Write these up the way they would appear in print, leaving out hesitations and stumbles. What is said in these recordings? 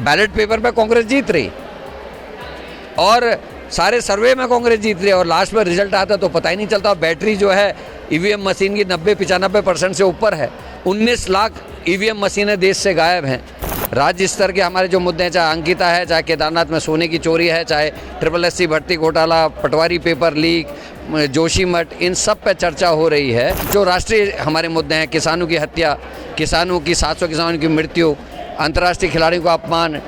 Ballot paper पे कांग्रेस जीत रही और सारे सर्वे में कांग्रेस जीत रही है और लास्ट में रिजल्ट आता तो पता ही नहीं चलता। बैटरी जो है ईवीएम मशीन की 90-95% से ऊपर है। 19 लाख ईवीएम मशीनें देश से गायब हैं। राज्य स्तर के हमारे जो मुद्दे हैं, चाहे अंकिता है, चाहे केदारनाथ में सोने की चोरी है, चाहे SSC भर्ती घोटाला, पटवारी पेपर लीक, जोशीमठ, इन सब पे चर्चा हो रही है। जो राष्ट्रीय हमारे मुद्दे हैं, किसानों की हत्या, किसानों की 700 किसानों की मृत्यु, अंतर्राष्ट्रीय खिलाड़ियों का अपमान,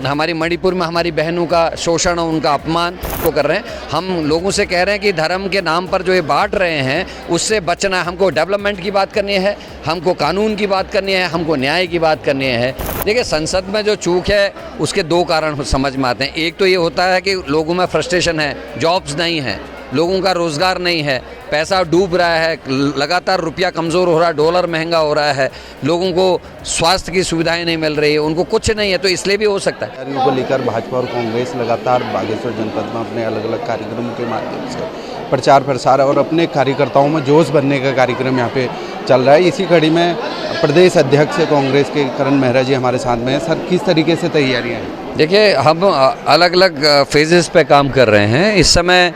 हमारी मणिपुर में हमारी बहनों का शोषण और उनका अपमान को कर रहे हैं। हम लोगों से कह रहे हैं कि धर्म के नाम पर जो ये बांट रहे हैं उससे बचना है। हमको डेवलपमेंट की बात करनी है, हमको कानून की बात करनी है, हमको न्याय की बात करनी है। देखिए, संसद में जो चूक है उसके दो कारण समझ में आते हैं। एक तो ये होता है कि लोगों में फ्रस्ट्रेशन है, जॉब्स नहीं है, लोगों का रोज़गार नहीं है, पैसा डूब रहा है, लगातार रुपया कमज़ोर हो रहा है, डॉलर महंगा हो रहा है, लोगों को स्वास्थ्य की सुविधाएं नहीं मिल रही है, उनको कुछ नहीं है, तो इसलिए भी हो सकता है। को लेकर भाजपा और कांग्रेस लगातार बागेश्वर जनपद में अपने अलग अलग कार्यक्रमों के माध्यम से प्रचार प्रसार और अपने कार्यकर्ताओं में जोश भरने का कार्यक्रम यहाँ पे चल रहा है। इसी कड़ी में प्रदेश अध्यक्ष कांग्रेस के करण मेहरा जी हमारे साथ में हैं। सर, किस तरीके से तैयारियाँ हैं? देखिए, हम अलग अलग फेजेस पे काम कर रहे हैं। इस समय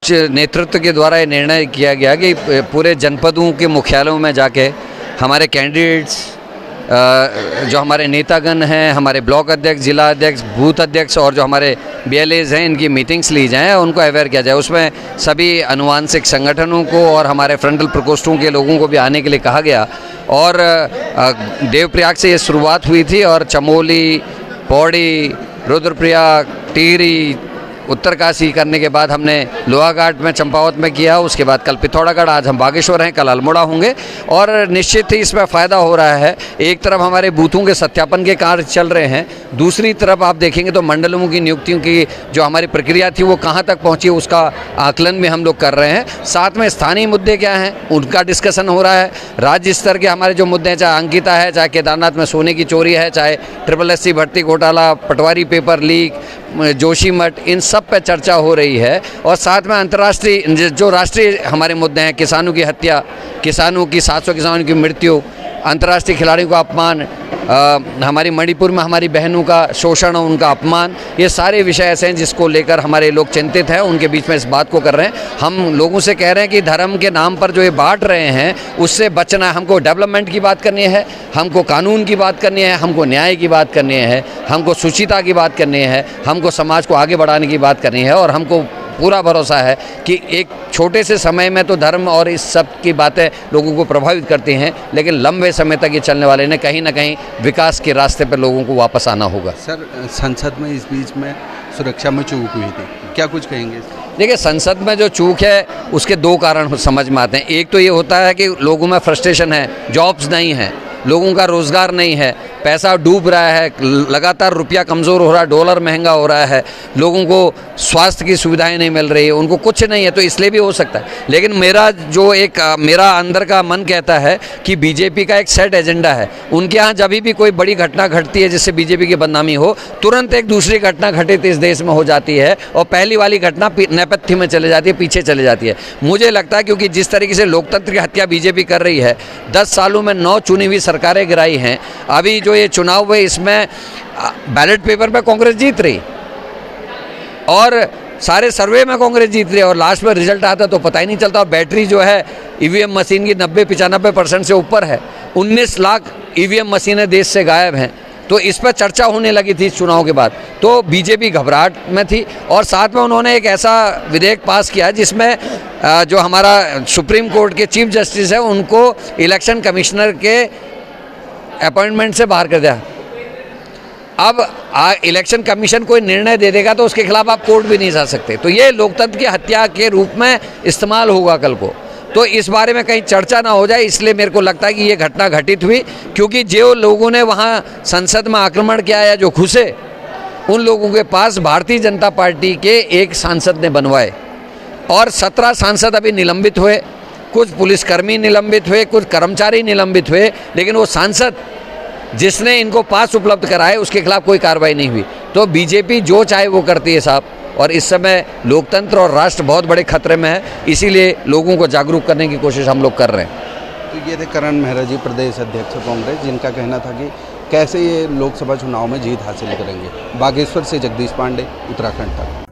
नेतृत्व के द्वारा ये निर्णय किया गया कि पूरे जनपदों के मुख्यालयों में जाके हमारे कैंडिडेट्स, जो हमारे नेतागण हैं, हमारे ब्लॉक अध्यक्ष, जिला अध्यक्ष, बूथ अध्यक्ष और जो हमारे BLAs हैं, इनकी मीटिंग्स ली जाएं और उनको अवेयर किया जाए। उसमें सभी अनुवांशिक संगठनों को और हमारे फ्रंटल प्रकोष्ठों के लोगों को भी आने के लिए कहा गया। और देवप्रयाग से ये शुरुआत हुई थी और चमोली, पौड़ी, रुद्रप्रयाग, टिहरी, उत्तरकाशी करने के बाद हमने लोहाघाट में, चंपावत में किया। उसके बाद कल पिथौरागढ़, आज हम बागेश्वर हैं, कल अल्मोड़ा होंगे। और निश्चित ही इसमें फ़ायदा हो रहा है। एक तरफ हमारे बूथों के सत्यापन के कार्य चल रहे हैं, दूसरी तरफ आप देखेंगे तो मंडलों की नियुक्तियों की जो हमारी प्रक्रिया थी वो कहाँ तक पहुँची उसका आकलन भी हम लोग कर रहे हैं। साथ में स्थानीय मुद्दे क्या हैं उनका डिस्कशन हो रहा है। राज्य स्तर के हमारे जो मुद्दे हैं, चाहे अंकिता है, चाहे केदारनाथ में सोने की चोरी है, चाहे SSC भर्ती घोटाला, पटवारी पेपर लीक, जोशीमठ, इन सब पे चर्चा हो रही है। और साथ में अंतर्राष्ट्रीय जो राष्ट्रीय हमारे मुद्दे हैं, किसानों की हत्या, किसानों की 700 किसानों की मृत्यु, अंतर्राष्ट्रीय खिलाड़ियों का अपमान, हमारी मणिपुर में हमारी बहनों का शोषण और उनका अपमान, ये सारे विषय ऐसे हैं जिसको लेकर हमारे लोग चिंतित हैं। उनके बीच में इस बात को कर रहे हैं। हम लोगों से कह रहे हैं कि धर्म के नाम पर जो ये बांट रहे हैं उससे बचना है। हमको डेवलपमेंट की बात करनी है, हमको कानून की बात करनी है, हमको न्याय की बात करनी है, हमको शुचिता की बात करनी है, हमको समाज को आगे बढ़ाने की बात करनी है। और हमको पूरा भरोसा है कि एक छोटे से समय में तो धर्म और इस सब की बातें लोगों को प्रभावित करती हैं, लेकिन लंबे समय तक ये चलने वाले ने कहीं ना कहीं विकास के रास्ते पर लोगों को वापस आना होगा। सर, संसद में इस बीच में सुरक्षा में चूक हुई थी, क्या कुछ कहेंगे? देखिए, संसद में जो चूक है उसके दो कारण समझ में आते हैं। एक तो ये होता है कि लोगों में फ्रस्ट्रेशन है, जॉब्स नहीं है, लोगों का रोज़गार नहीं है, पैसा डूब रहा है, लगातार रुपया कमज़ोर हो रहा है, डॉलर महंगा हो रहा है, लोगों को स्वास्थ्य की सुविधाएं नहीं मिल रही है, उनको कुछ नहीं है, तो इसलिए भी हो सकता है। लेकिन मेरा अंदर का मन कहता है कि बीजेपी का एक सेट एजेंडा है। उनके यहाँ जब भी कोई बड़ी घटना घटती है जिससे बीजेपी की बदनामी हो, तुरंत एक दूसरी घटना घटित इस देश में हो जाती है और पहली वाली घटना नेपथ्य में चले जाती है, पीछे चले जाती है। मुझे लगता है क्योंकि जिस तरीके से लोकतंत्र की हत्या बीजेपी कर रही है, 10 सालों में 9 चुनी हुई सरकारें गिराई हैं। अभी जो ये चुनाव हुए इसमें बैलेट पेपर पे कांग्रेस जीत रही और सारे सर्वे में कांग्रेस जीत रही है और लास्ट में रिजल्ट आता तो पता ही नहीं चलता। बैटरी जो है ईवीएम मशीन की 90-95% से ऊपर है। 19 लाख ईवीएम मशीनें देश से गायब हैं। तो इस पर चर्चा होने लगी थी चुनाव के बाद, तो बीजेपी घबराहट में थी। और साथ में उन्होंने एक ऐसा विधेयक पास किया जिसमें जो हमारा सुप्रीम कोर्ट के चीफ जस्टिस है उनको इलेक्शन कमिश्नर के अपॉइंटमेंट से बाहर कर दिया। अब इलेक्शन कमीशन कोई निर्णय दे देगा तो उसके खिलाफ आप कोर्ट भी नहीं जा सकते। तो ये लोकतंत्र की हत्या के रूप में इस्तेमाल होगा कल को। तो इस बारे में कहीं चर्चा ना हो जाए, इसलिए मेरे को लगता है कि ये घटना घटित हुई, क्योंकि जो लोगों ने वहाँ संसद में आक्रमण किया या जो घुसे, उन लोगों के पास भारतीय जनता पार्टी के एक सांसद ने बनवाए और 17 सांसद अभी निलंबित हुए, कुछ पुलिसकर्मी निलंबित हुए, कुछ कर्मचारी निलंबित हुए, लेकिन वो सांसद जिसने इनको पास उपलब्ध कराए उसके खिलाफ कोई कार्रवाई नहीं हुई। तो बीजेपी जो चाहे वो करती है साहब, और इस समय लोकतंत्र और राष्ट्र बहुत बड़े खतरे में है, इसीलिए लोगों को जागरूक करने की कोशिश हम लोग कर रहे हैं। तो ये थे करण मेहरा जी, प्रदेश अध्यक्ष कांग्रेस, जिनका कहना था कि कैसे ये लोकसभा चुनाव में जीत हासिल करेंगे। बागेश्वर से जगदीश पांडे, उत्तराखंड तक।